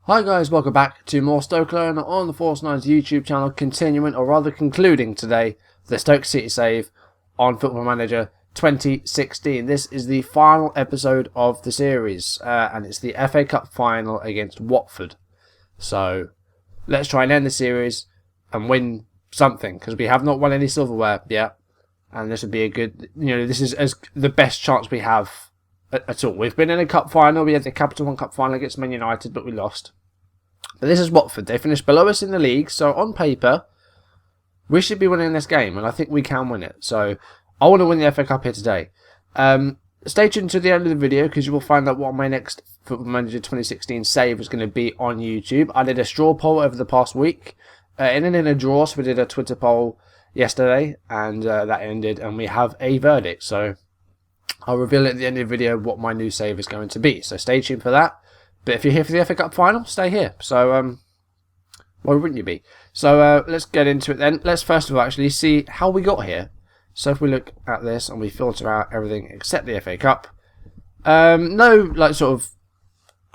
Hi guys, welcome back to more Stokelona on the Force 9's YouTube channel, continuing or rather concluding today the Stoke City save on Football Manager 2016. This is the final episode of the series and it's the FA Cup final against Watford. So let's try and end the series and win something because we have not won any silverware yet, and this would be a good, this is the best chance we have at all. We've been in a cup final. We had the Capital One Cup final against Man United, but we lost. But this is Watford. They finished below us in the league, so on paper, we should be winning this game, and I think we can win it. So I want to win the FA Cup here today. Stay tuned to the end of the video because you will find out what my next Football Manager 2016 save is going to be on YouTube. I did a straw poll over the past week, in a draw, so we did a Twitter poll yesterday, and that ended, and we have a verdict. So I'll reveal at the end of the video what my new save is going to be. So stay tuned for that. But if you're here for the FA Cup final, stay here. So, why wouldn't you be? So, let's get into it then. Let's first of all actually see how we got here. So, if we look at this and we filter out everything except the FA Cup, no, sort of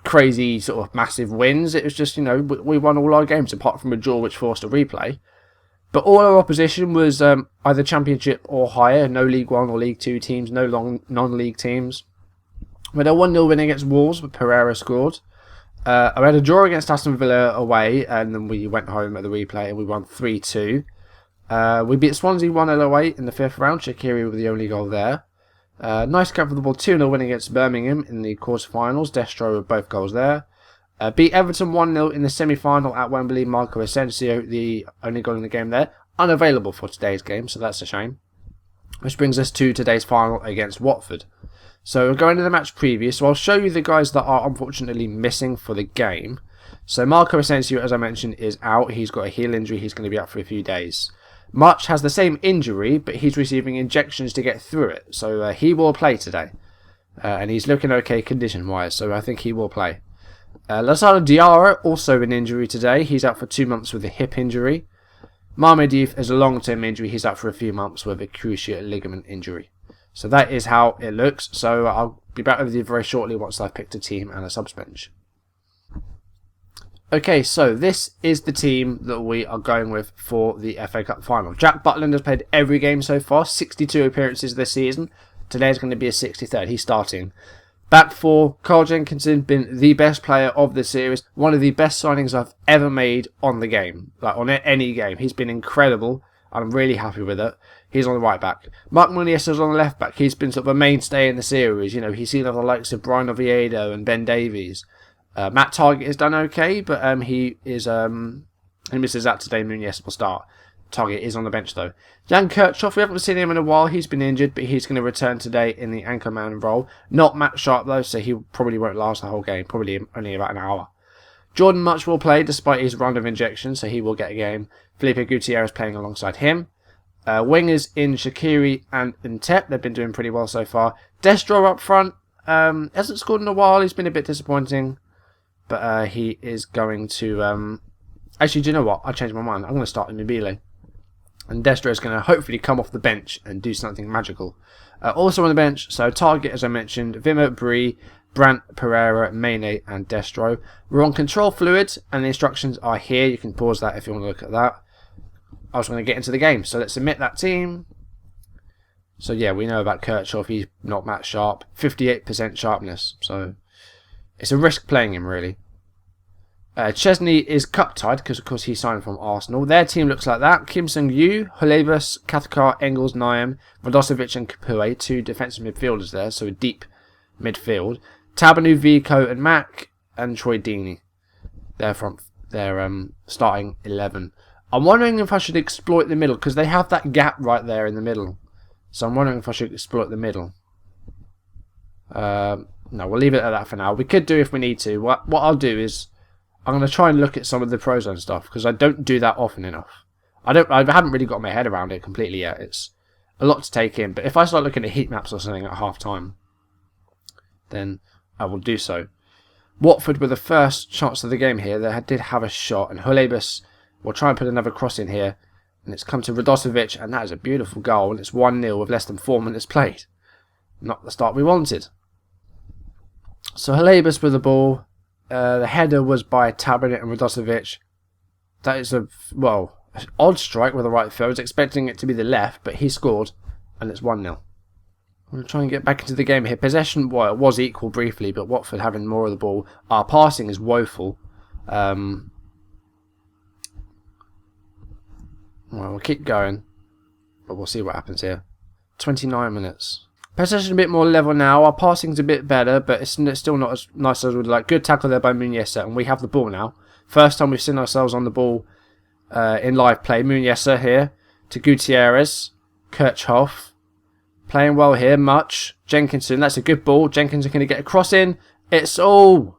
crazy, sort of massive wins. It was just, we won all our games apart from a draw which forced a replay. But all our opposition was either Championship or higher. No League 1 or League 2 teams, no non-league teams. We had a 1-0 win against Wolves, but Pereira scored. I had a draw against Aston Villa away, and then we went home at the replay, and we won 3-2. We beat Swansea 1-0 away in the 5th round. Shaqiri with the only goal there. Nice comfortable 2-0 win against Birmingham in the quarterfinals. Destro with both goals there. Beat Everton 1-0 in the semi-final at Wembley. Marco Asensio, the only goal in the game there. Unavailable for today's game, so that's a shame. Which brings us to today's final against Watford. So we're going to the match preview. So I'll show you the guys that are unfortunately missing for the game. So Marco Asensio, as I mentioned, is out. He's got a heel injury. He's going to be out for a few days. March has the same injury, but he's receiving injections to get through it. So he will play today. And he's looking okay condition-wise. So I think he will play. Lasana Diarra, also an injury today. He's out for 2 months with a hip injury. Mohamed Diouf is a long-term injury. He's out for a few months with a cruciate ligament injury. So that is how it looks. So I'll be back with you very shortly once I've picked a team and a subs bench. Okay, so this is the team that we are going with for the FA Cup final. Jack Butland has played every game so far, 62 appearances this season. Today is going to be his 63rd. He's starting. Back four, Carl Jenkinson, been the best player of the series. One of the best signings I've ever made on the game, on any game. He's been incredible. I'm really happy with it. He's on the right back. Mark Muniz is on the left back. He's been sort of a mainstay in the series. He's seen the likes of Brian Oviedo and Ben Davies. Matt Targett has done okay, but he misses that today. Muniz will start. Targett is on the bench though. Jan Kirchhoff, we haven't seen him in a while. He's been injured, but he's going to return today in the anchorman role. Not Matt Sharp though, so he probably won't last the whole game. Probably only about an hour. Jordan Much will play despite his round of injections, so he will get a game. Felipe Gutierrez playing alongside him. Wingers in Shaqiri and Ntep. They've been doing pretty well so far. Destro up front. Hasn't scored in a while. He's been a bit disappointing. But he is going to... Actually, do you know what? I changed my mind. I'm going to start Immobile. And Destro is going to hopefully come off the bench and do something magical. Also on the bench, so Targett, as I mentioned, Wimmer, Brie, Brandt, Pereira, Mane and Destro. We're on control fluid and the instructions are here. You can pause that if you want to look at that. I was going to get into the game. So let's submit that team. So yeah, we know about Kirchhoff. He's not Matt Sharp. 58% sharpness. So it's a risk playing him really. Chesney is cup tied because of course he signed from Arsenal. Their team looks like that. Kim Sung-yu, Holebas, Cathcart, Engels, Naim, Vodosevic and Kapue. 2 defensive midfielders there. So a deep midfield. Tabanu, Vico and Mac and Troy Deeney. They're from their starting 11. I'm wondering if I should exploit the middle because they have that gap right there in the middle. So I'm wondering if I should exploit the middle. No, we'll leave it at that for now. We could do if we need to. What I'll do is I'm going to try and look at some of the Prozone stuff because I don't do that often enough. I haven't really got my head around it completely yet. It's a lot to take in. But if I start looking at heat maps or something at half time, then I will do so. Watford were the first chance of the game here. They did have a shot, and Holebas will try and put another cross in here. And it's come to Radosevic, and that is a beautiful goal. And it's 1-0 with less than 4 minutes played. Not the start we wanted. So Holebas with the ball. The header was by Tabernet and Radosevic. That is an odd strike with the right foot. I was expecting it to be the left, but he scored, and it's 1-0. I'm going to try and get back into the game here. Possession, it was equal briefly, but Watford having more of the ball. Our passing is woeful. We'll keep going, but we'll see what happens here. 29 minutes. Possession a bit more level now. Our passing's a bit better, but it's still not as nice as we'd like. Good tackle there by Muniesa, and we have the ball now. First time we've seen ourselves on the ball in live play. Muniesa here to Gutierrez. Kirchhoff. Playing well here, much. Jenkinson, that's a good ball. Jenkinson going to get a cross in. It's all...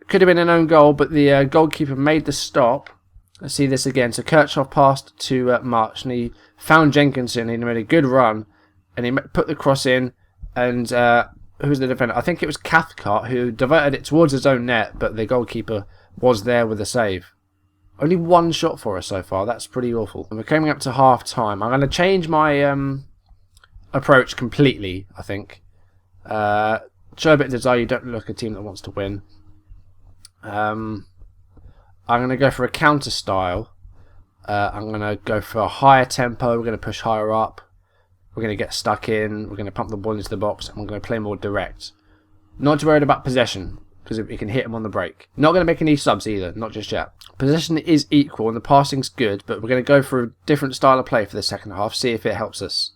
Could have been an own goal, but the goalkeeper made the stop. Let's see this again. So Kirchhoff passed to Much, and he found Jenkinson. He made a good run, and he put the cross in. And who was the defender? I think it was Cathcart who diverted it towards his own net, but the goalkeeper was there with a save. Only one shot for us so far. That's pretty awful. And we're coming up to half time. I'm going to change my approach completely, I think. Show a bit of desire. You don't look a team that wants to win. I'm going to go for a counter style. I'm going to go for a higher tempo. We're going to push higher up. We're going to get stuck in. We're going to pump the ball into the box. And we're going to play more direct. Not too worried about possession, because we can hit them on the break. Not going to make any subs either. Not just yet. Possession is equal and the passing's good. But we're going to go for a different style of play for the second half. See if it helps us.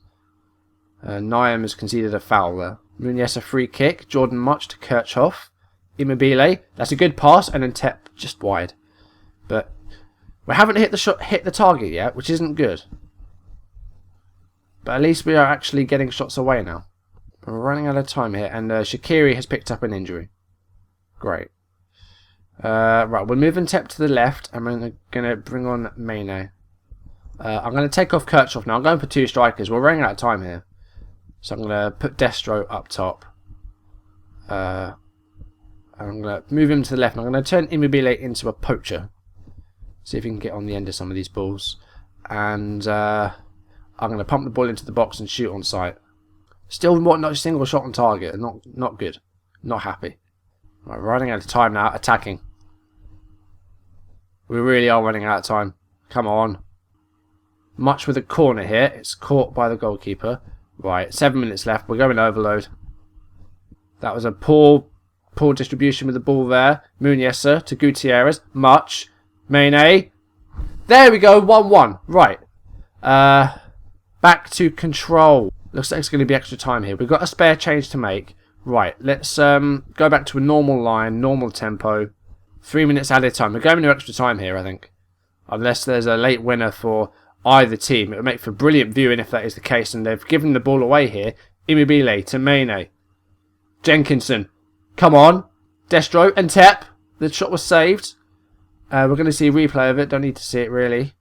Niam has conceded a foul there. Muniesa a free kick. Jordan Much to Kirchhoff. Immobile. That's a good pass. And then Tep just wide. But we haven't hit the target yet, which isn't good. But at least we are actually getting shots away now. We're running out of time here, and Shaqiri has picked up an injury. Great. Right, we're moving Tep to the left, and we're going to bring on Mane. I'm going to take off Kirchhoff now. I'm going for 2 strikers. We're running out of time here. So I'm going to put Destro up top. I'm going to move him to the left, and I'm going to turn Immobile into a poacher. See if he can get on the end of some of these balls. And I'm going to pump the ball into the box and shoot on sight. Still not a single shot on target. Not good. Not happy. Right, we're running out of time now. Attacking. We really are running out of time. Come on. Much with a corner here. It's caught by the goalkeeper. Right, 7 minutes left. We're going overload. That was a poor distribution with the ball there. Muniesa to Gutierrez. Much. Mane. There we go. 1-1. Right. Back to control. Looks like it's going to be extra time here. We've got a spare change to make. Right. Let's go back to a normal line. Normal tempo. 3 minutes added time. We're going to extra time here, I think. Unless there's a late winner for either team. It would make for brilliant viewing if that is the case. And they've given the ball away here. Immobile to Mane. Jenkinson. Come on. Destro and Tep. The shot was saved. We're going to see a replay of it. Don't need to see it really.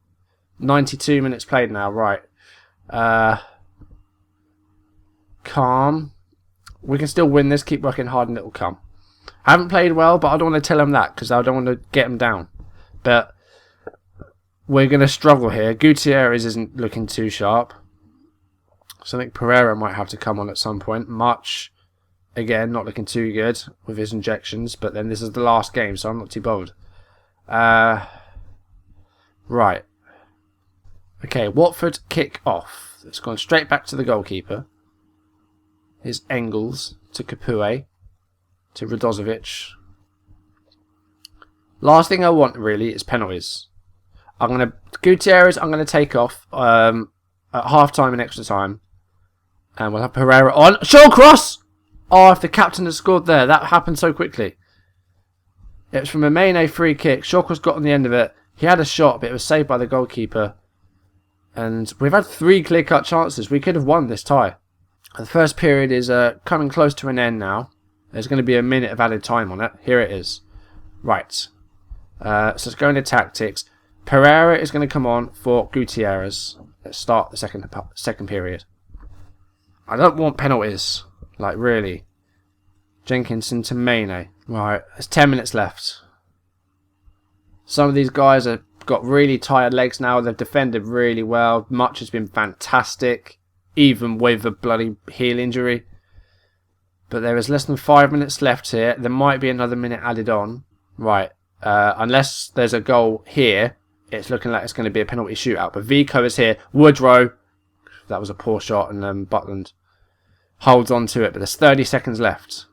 92 minutes played now. Right. Calm. We can still win this. Keep working hard and it will come. I haven't played well, but I don't want to tell him that because I don't want to get him down. But we're going to struggle here. Gutierrez isn't looking too sharp. So I think Pereira might have to come on at some point. Much, again, not looking too good with his injections. But then this is the last game, so I'm not too bold. Right. Okay, Watford kick off. It's gone straight back to the goalkeeper. Here's Engels to Capoue. To Radosevic. Last thing I want really is penalties. Gutierrez I'm going to take off at half time and extra time. And we'll have Pereira on. Show cross! Oh, if the captain had scored there. That happened so quickly. It was from a Mane free kick. Shawcross got on the end of it. He had a shot, but it was saved by the goalkeeper. And we've had 3 clear-cut chances. We could have won this tie. The first period is coming close to an end now. There's going to be a minute of added time on it. Here it is. Right. So let's go into tactics. Pereira is going to come on for Gutierrez. Let's start the second period. I don't want penalties. Like, really. Jenkinson to Mane. Right, there's 10 minutes left. Some of these guys have got really tired legs now. They've defended really well. Much has been fantastic. Even with a bloody heel injury. But there is less than 5 minutes left here. There might be another minute added on. Right. Unless there's a goal here, it's looking like it's going to be a penalty shootout. But Vico is here. Woodrow. That was a poor shot. And Butland holds on to it. But there's 30 seconds left.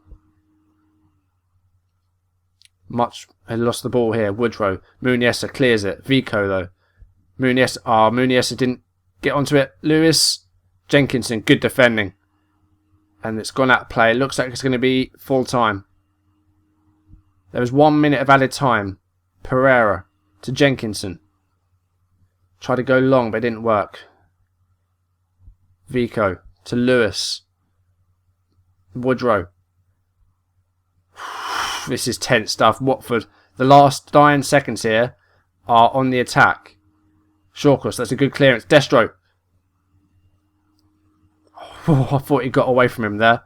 He lost the ball here. Woodrow. Muniesa clears it. Vico, though. Muniesa didn't get onto it. Lewis. Jenkinson. Good defending. And it's gone out of play. It looks like it's going to be full time. There was 1 minute of added time. Pereira to Jenkinson. Tried to go long, but it didn't work. Vico to Lewis. Woodrow. This is tense stuff. Watford. The last 9 seconds here are on the attack. Shawcross. That's a good clearance. Destro. Oh, I thought he got away from him there.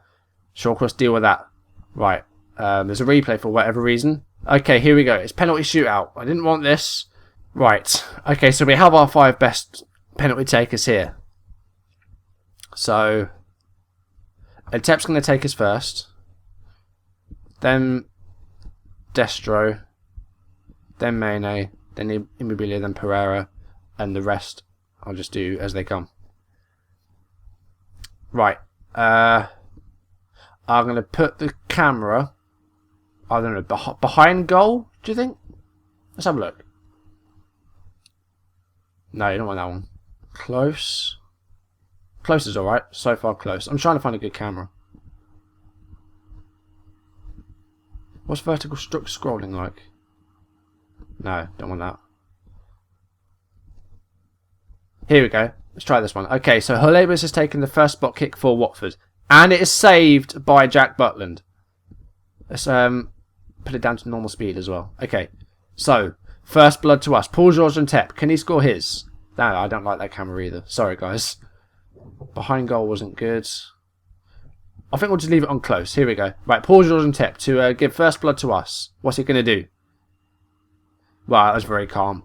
Shawcross, deal with that. Right. There's a replay for whatever reason. Okay, here we go. It's penalty shootout. I didn't want this. Right. Okay, so we have our 5 best penalty takers here. So, Atep's going to take us first. Then Destro. Then Mane. Then Immobile. Then Pereira. And the rest I'll just do as they come. Right. I'm going to put the camera, I don't know, behind goal, do you think? Let's have a look. No, you don't want that one. Close. Close is alright. So far close. I'm trying to find a good camera. What's vertical scrolling like? No, don't want that. Here we go. Let's try this one. Okay, so Holebas has taken the first spot kick for Watford. And it is saved by Jack Butland. Let's put it down to normal speed as well. Okay, so first blood to us. Paul George and Tep. Can he score his? No, I don't like that camera either. Sorry, guys. Behind goal wasn't good. I think we'll just leave it on close. Here we go. Right, Paul George and Tep to give first blood to us. What's he going to do? Well, that was very calm.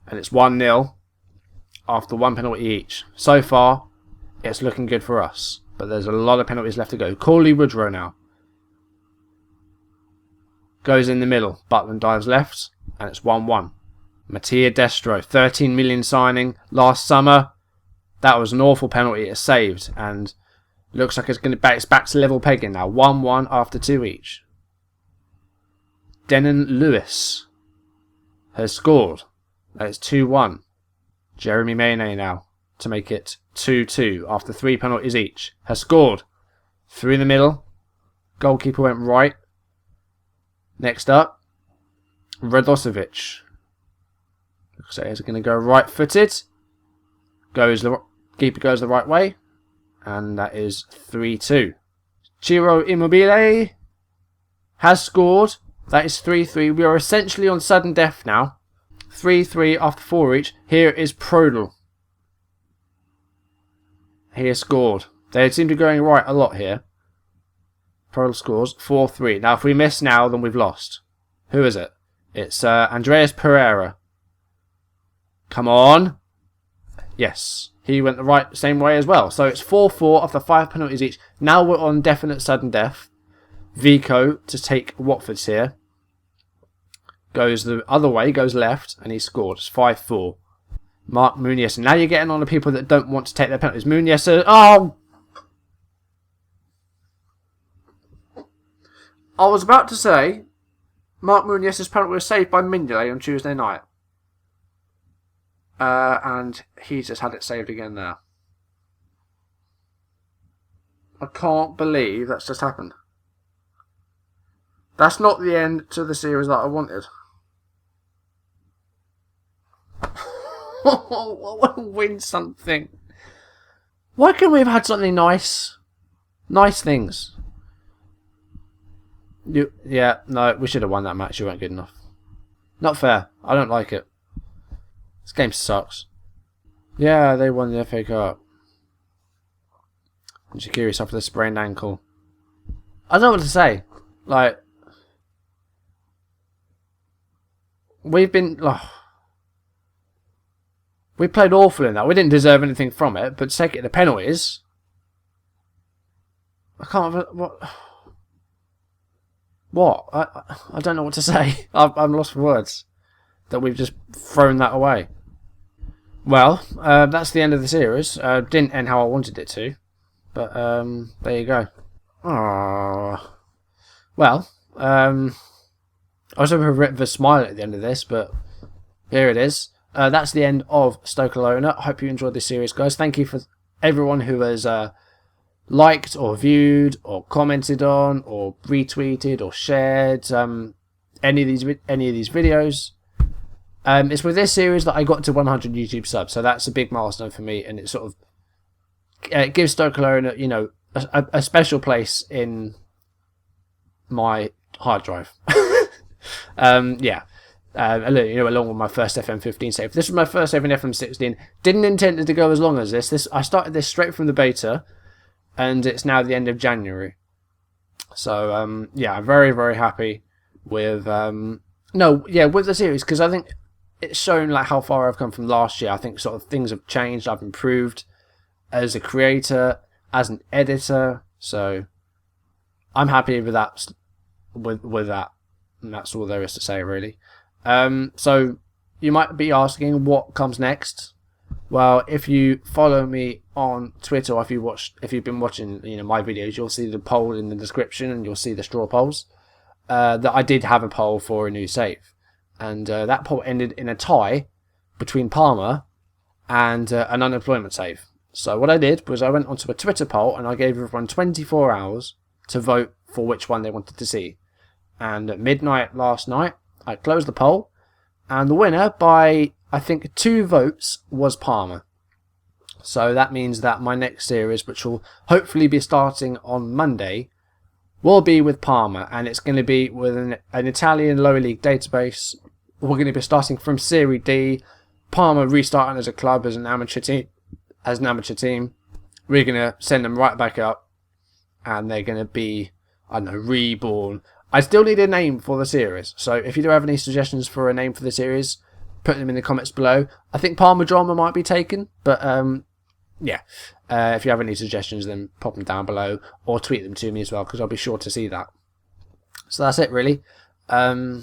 And it's 1-0 after 1 penalty each. So far, it's looking good for us. But there's a lot of penalties left to go. Corley Woodrow now. Goes in the middle. Butland dives left. And it's 1-1. Mattia Destro. 13 million signing last summer. That was an awful penalty. It's saved. And looks like it's going to it's back to level pegging now. 1-1 after 2 each. Denon Lewis has scored. That is 2-1. Jeremy Mane now to make it 2-2 after 3 penalties each. Has scored. Through the middle. Goalkeeper went right. Next up, Radosevic. Looks like he's going to go right-footed. Keeper goes the right way. And that is 3-2. Ciro Immobile has scored. That is 3-3. We are essentially on sudden death now. 3-3 after 4 each. Here is Prodel. He has scored. They seem to be going right a lot here. Prodel scores 4-3. Now, if we miss now, then we've lost. Who is it? It's Andreas Pereira. Come on. Yes. He went the same way as well. So it's 4-4 after 5 penalties each. Now we're on definite sudden death. Vico to take Watford's here. Goes the other way, goes left, and he scored. It's 5-4. Mark Muniesa. Now you're getting on the people that don't want to take their penalties. Muniesa. Oh! I was about to say, Mark Muniesa's penalty was saved by Mignolet on Tuesday night. And he's just had it saved again there. I can't believe that's just happened. That's not the end to the series that I wanted. I want to win something. Why couldn't we have had something nice? Nice things. Yeah, no, we should have won that match. You weren't good enough. Not fair. I don't like it. This game sucks. Yeah, they won the FA Cup. And Shaqiri suffered a sprained ankle. I don't know what to say. Like, we've been... we played awful in that. We didn't deserve anything from it, but to take it to penalties... I can't... What? What? I don't know what to say. I'm lost for words. That we've just thrown that away. Well, that's the end of the series. Didn't end how I wanted it to. But there you go. Aww. Well, I was hoping for a bit of a smile at the end of this, but here it is. That's the end of Stokelona. I hope you enjoyed this series, guys. Thank you for everyone who has liked or viewed or commented on or retweeted or shared any of these videos. It's with this series that I got to 100 YouTube subs, so that's a big milestone for me, and it sort of it gives Stokelona, you know, a special place in my hard drive. Yeah. Along with my first FM15 save. This was my first save in FM16. Didn't intend it to go as long as this. I started this straight from the beta, and it's now the end of January. So yeah, I'm very, very happy with with the series, because I think it's shown like how far I've come from last year. I think sort of things have changed. I've improved as a creator, as an editor. So I'm happy with that. With that, and that's all there is to say, really. So you might be asking what comes next. Well, if you follow me on Twitter, or if you've been watching, my videos, you'll see the poll in the description, and you'll see the straw polls. That I did have a poll for a new save, and that poll ended in a tie between Palmer and an unemployment save. So what I did was I went onto a Twitter poll, and I gave everyone 24 hours to vote for which one they wanted to see. And at midnight last night, I closed the poll, and the winner by, I think, 2 votes was Palmer. So that means that my next series, which will hopefully be starting on Monday, will be with Palmer, and it's going to be with an Italian lower league database. We're going to be starting from Serie D, Palmer restarting as a club, as an amateur team. We're going to send them right back up, and they're going to be, I don't know, reborn. I still need a name for the series, so if you do have any suggestions for a name for the series, put them in the comments below. I think Palmer Drama might be taken, but yeah. If you have any suggestions, then pop them down below, or tweet them to me as well, because I'll be sure to see that. So that's it, really. So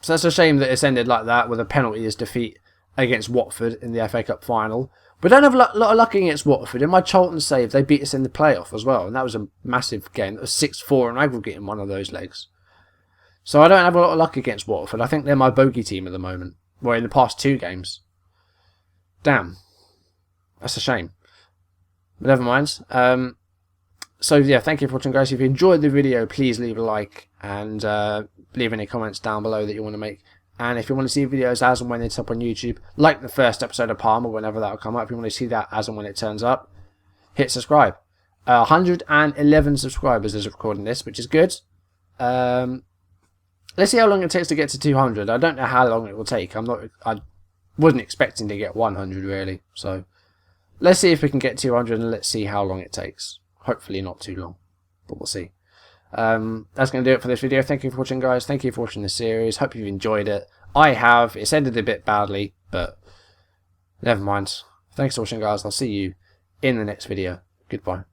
it's a shame that it's ended like that, with a penalties defeat against Watford in the FA Cup final. We don't have a lot of luck against Watford. In my Charlton save, they beat us in the playoff as well, and that was a massive game. It was 6-4 in aggregate in one of those legs. So I don't have a lot of luck against Watford. I think they're my bogey team at the moment. Well, in the past 2 games. Damn. That's a shame. But never mind. So yeah, thank you for watching, guys. If you enjoyed the video, please leave a like, and leave any comments down below that you want to make. And if you want to see videos as and when it's up on YouTube, like the first episode of Palmer, whenever that will come up, if you want to see that as and when it turns up, hit subscribe. 111 subscribers is recording this, which is good. Let's see how long it takes to get to 200. I don't know how long it will take. I wasn't expecting to get 100, really. So let's see if we can get 200, and let's see how long it takes. Hopefully not too long, but we'll see. That's going to do it for this video. Thank you for watching, guys. Thank you for watching this series. Hope you've enjoyed it. I have. It's ended a bit badly, but never mind. Thanks for watching, guys. I'll see you in the next video. Goodbye.